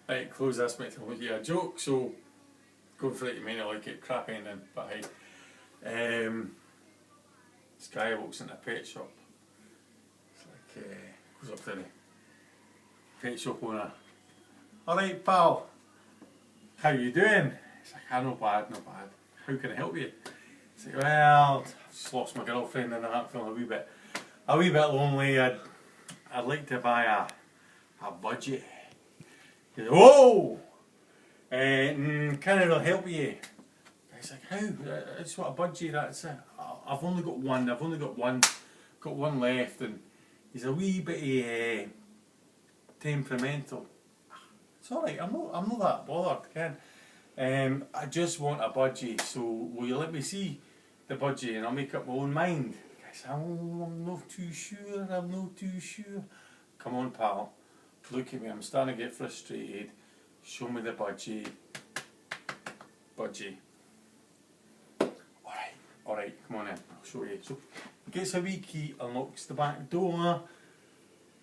Right, close this, mate, to hear a joke, so go for it, you may not like it, crap ending, but hey. This guy walks into a pet shop. It's like, goes up to the pet shop owner. Alright, pal, how you doing? He's like, ah, not bad, not bad. How can I help you? He's like, well, I've just lost my girlfriend and I'm feeling a wee bit lonely. I'd like to buy a budgie. He's like, whoa! Can I really help you? He's like, how? I just want a budgie, that's it. I've only got one left, and he's a wee bit temperamental. It's alright, I'm not that bothered, Ken. I just want a budgie, so will you let me see the budgie and I'll make up my own mind? I said, I'm not too sure. Come on, pal, look at me, I'm starting to get frustrated. Show me the budgie. Alright, come on in, I'll show you. So, gets a wee key, unlocks the back door,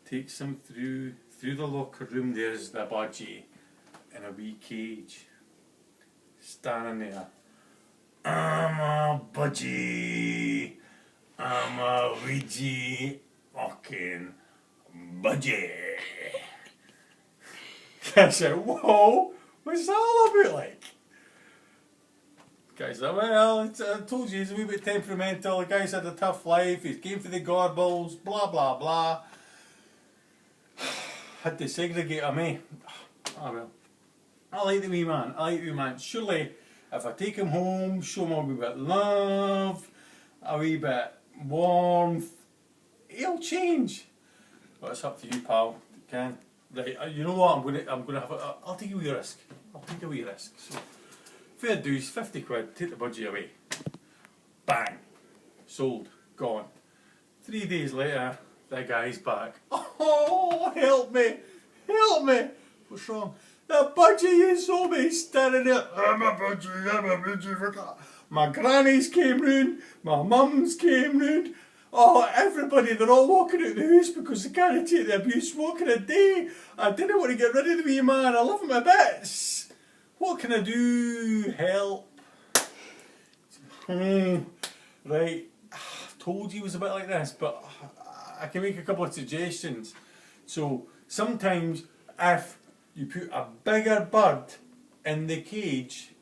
takes him through the locker room. There's the budgie in a wee cage, standing there. I'm a budgie, I'm a Weedgie fucking budgie. I said, whoa, what's that all about, like? Guy said, well, I told you he's a wee bit temperamental, the guy's had a tough life, he's came for the garbles, blah blah blah. Had to segregate him, eh? Ah well. I like the wee man, Surely, if I take him home, show him a wee bit of love, a wee bit warmth, he'll change. But it's up to you, pal, you can. Right, you know what, I'm gonna have I'll take a wee risk. So, fair dues, 50 quid, take the budgie away. Bang. Sold. Gone. 3 days later, the guy's back. Oh, help me! What's wrong? The budgie you sold me standing there. I'm a budgie. My grannies came round, my mums came round. Oh, everybody, they're all walking out the house because they can't take the abuse. What can I do? I didn't want to get rid of the wee man. I love him a bits. What can I do? Help. Right, I told you it was a bit like this, but I can make a couple of suggestions. So, sometimes if you put a bigger bird in the cage,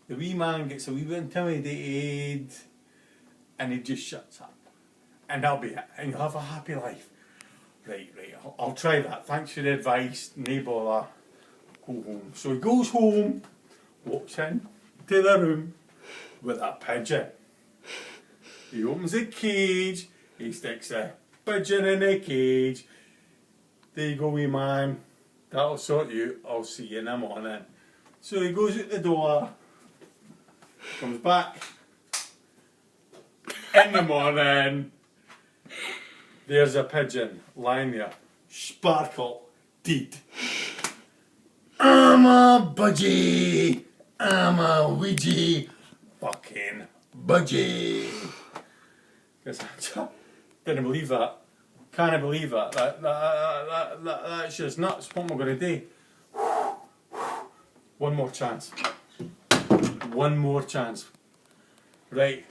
the wee man gets a wee bit intimidated and he just shuts up. And that'll be it, and you'll have a happy life. Right, I'll try that. Thanks for the advice, no bother. Go home. So he goes home, walks in to the room with a pigeon. He opens the cage, he sticks a pigeon in the cage. There you go, wee man. That'll sort you. I'll see you in the morning. So he goes out the door, comes back in the morning. There's a pigeon lying there. Sparkle, deed. I'm a budgie. I'm a Weedgie fucking budgie. Didn't believe that. Can't believe that. That's just nuts. What am I going to do? One more chance. Right.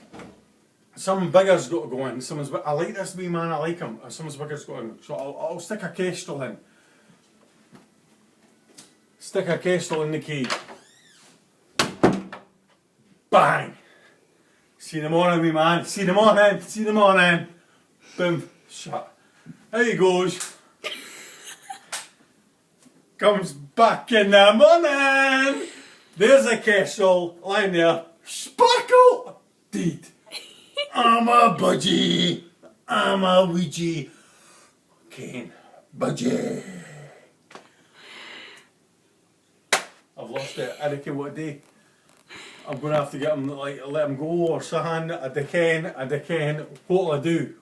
Some bigger's got to go in. I like this wee man, I like him. Someone's bigger's got in. So I'll stick a kestrel in. Stick a kestrel in the cage. Bang! See you in the morning, wee man. See you in the morning. Boom. Shut. There he goes. Comes back in the morning. There's a kestrel lying there. Sparkle! Deed. I'm a budgie. I'm a Weedgie. Fucking budgie. I've lost it. I reckon what day. I'm going to have to get him, like, let him go or something. I can. What'll I do?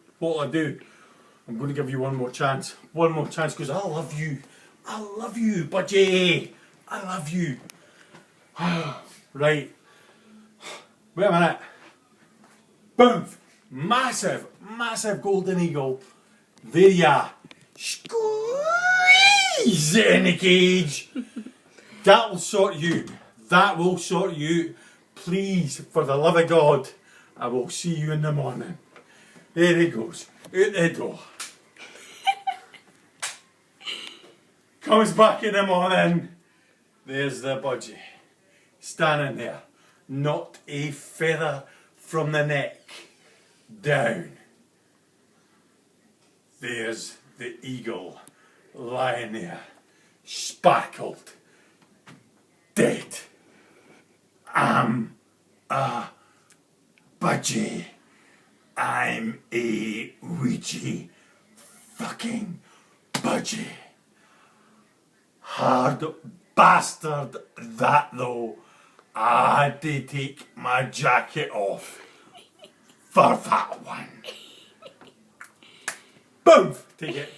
I'm going to give you one more chance. Because I love you. Budgie. I love you. Right. Wait a minute. Boom! Massive golden eagle. There ya. Squeeze it in the cage. That will sort you. That will sort you. Please, for the love of God, I will see you in the morning. There he goes. Out the door. Comes back in the morning. There's the budgie. Standing there. Not a feather from the neck down. There's the eagle lying there. Spackled. Dead. I'm a budgie. I'm a Weedgie fucking budgie. Hard bastard that though. I had to take my jacket off for that one. Boom! Take it.